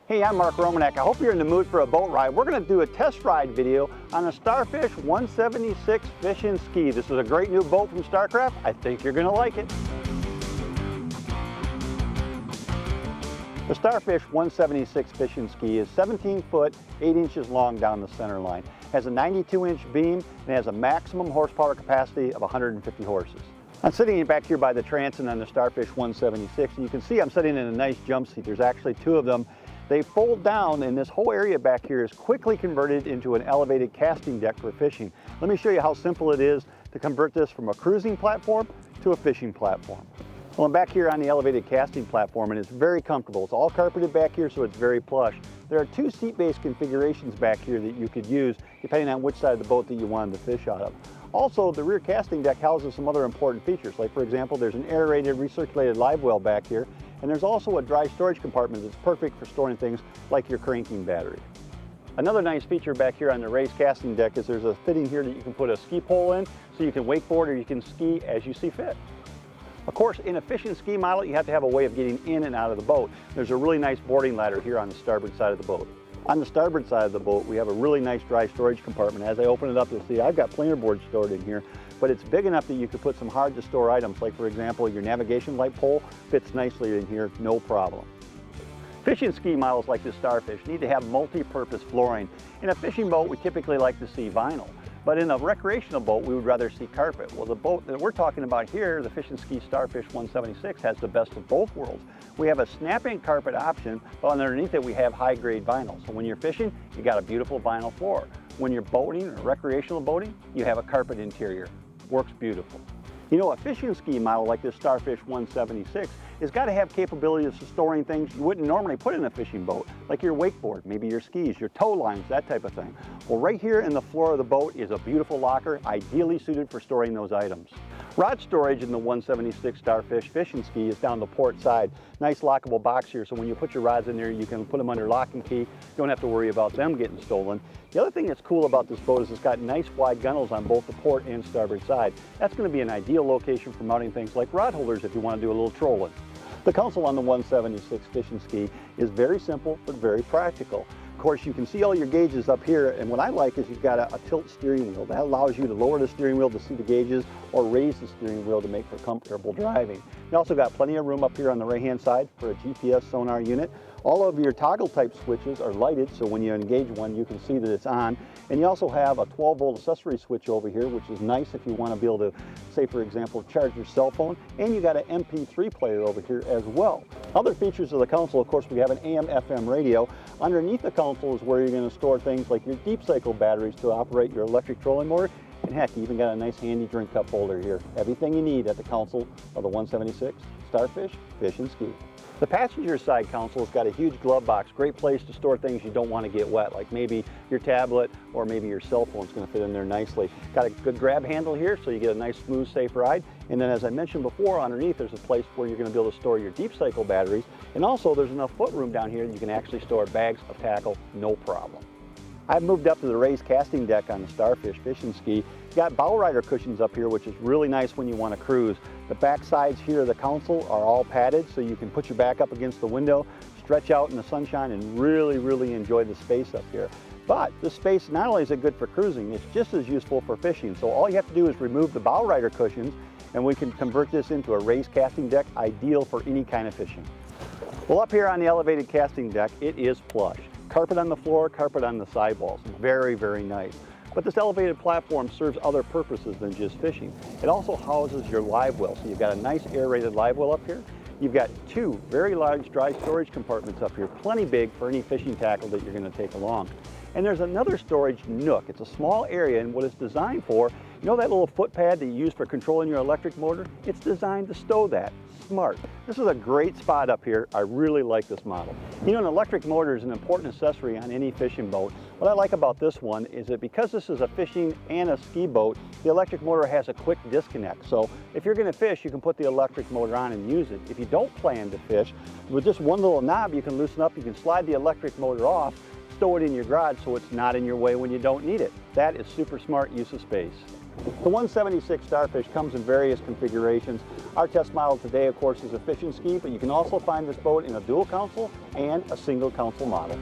Hey, I'm Mark Romanek. I hope you're in the mood for a boat ride. We're going to do a test ride video on a Starfish 176 Fish and Ski. This is a great new boat from Starcraft. I think you're going to like it. The Starfish 176 Fish and Ski is 17 foot, 8 inches long down the center line. It has a 92-inch beam and has a maximum horsepower capacity of 150 horses. I'm sitting back here by the transom on the Starfish 176, and you can see I'm sitting in a nice jump seat. There's actually two of them. They fold down, and this whole area back here is quickly converted into an elevated casting deck for fishing. Let me show you how simple it is to convert this from a cruising platform to a fishing platform. Well, I'm back here on the elevated casting platform, and it's very comfortable. It's all carpeted back here, so it's very plush. There are two seat-based configurations back here that you could use depending on which side of the boat that you wanted to fish out of. Also, the rear casting deck houses some other important features, like for example, there's an aerated recirculated live well back here, and there's also a dry storage compartment that's perfect for storing things like your cranking battery. Another nice feature back here on the raised casting deck is there's a fitting here that you can put a ski pole in, so you can wakeboard or you can ski as you see fit. Of course, in a fish and ski model, you have to have a way of getting in and out of the boat. There's a really nice boarding ladder here on the starboard side of the boat. On the starboard side of the boat, we have a really nice dry storage compartment. As I open it up, you'll see I've got planer board stored in here, but it's big enough that you could put some hard to store items, like for example, your navigation light pole fits nicely in here, no problem. Fish and ski models like the Starfish need to have multi-purpose flooring. In a fishing boat, we typically like to see vinyl. But in a recreational boat, we would rather see carpet. Well, the boat that we're talking about here, the Fish and Ski Starfish 176, has the best of both worlds. We have a snap-in carpet option, but underneath it we have high-grade vinyl. So when you're fishing, you got a beautiful vinyl floor. When you're boating or recreational boating, you have a carpet interior. Works beautiful. You know, a fish and ski model like this Starfish 176 has got to have capabilities of storing things you wouldn't normally put in a fishing boat, like your wakeboard, maybe your skis, your tow lines, that type of thing. Well, right here in the floor of the boat is a beautiful locker, ideally suited for storing those items. Rod storage in the 176 Starfish Fish and Ski is down the port side. Nice lockable box here, so when you put your rods in there, you can put them under lock and key. You don't have to worry about them getting stolen. The other thing that's cool about this boat is it's got nice wide gunnels on both the port and starboard side. That's going to be an ideal location for mounting things like rod holders if you want to do a little trolling. The console on the 176 Fish and Ski is very simple but very practical. Of course, you can see all your gauges up here, and what I like is you've got a tilt steering wheel. That allows you to lower the steering wheel to see the gauges or raise the steering wheel to make for comfortable driving. You also got plenty of room up here on the right-hand side for a GPS sonar unit. All of your toggle type switches are lighted, so when you engage one, you can see that it's on. And you also have a 12-volt accessory switch over here, which is nice if you want to be able to, say for example, charge your cell phone. And you got an MP3 player over here as well. Other features of the console, of course, we have an AM/FM radio. Underneath the console is where you're going to store things like your deep cycle batteries to operate your electric trolling motor. And heck, you even got a nice handy drink cup holder here. Everything you need at the console of the 176 Starfish Fish and Ski. The passenger side console has got a huge glove box, great place to store things you don't want to get wet, like maybe your tablet or maybe your cell phone is going to fit in there nicely. Got a good grab handle here so you get a nice, smooth, safe ride. And then as I mentioned before, underneath there's a place where you're going to be able to store your deep cycle batteries. And also there's enough foot room down here that you can actually store bags of tackle, no problem. I've moved up to the raised casting deck on the Starfish Fish and Ski. Got bow rider cushions up here, which is really nice when you want to cruise. The back sides here of the console are all padded, so you can put your back up against the window, stretch out in the sunshine, and really enjoy the space up here. But this space, not only is it good for cruising, it's just as useful for fishing. So all you have to do is remove the bow rider cushions, and we can convert this into a raised casting deck, ideal for any kind of fishing. Well, up here on the elevated casting deck, it is plush. Carpet on the floor, carpet on the sidewalls. Very nice. But this elevated platform serves other purposes than just fishing. It also houses your live well. So you've got a nice aerated live well up here. You've got two very large dry storage compartments up here, plenty big for any fishing tackle that you're going to take along. And there's another storage nook. It's a small area, and what it's designed for, you know that little foot pad that you use for controlling your electric motor? It's designed to stow that. Smart. This is a great spot up here. I really like this model. You know, an electric motor is an important accessory on any fishing boat. What I like about this one is that because this is a fishing and a ski boat, the electric motor has a quick disconnect. So if you're going to fish, you can put the electric motor on and use it. If you don't plan to fish, with just one little knob you can loosen up, you can slide the electric motor off, stow it in your garage so it's not in your way when you don't need it. That is super smart use of space. The 176 Starfish comes in various configurations. Our test model today, of course, is a fishing ski, but you can also find this boat in a dual console and a single console model.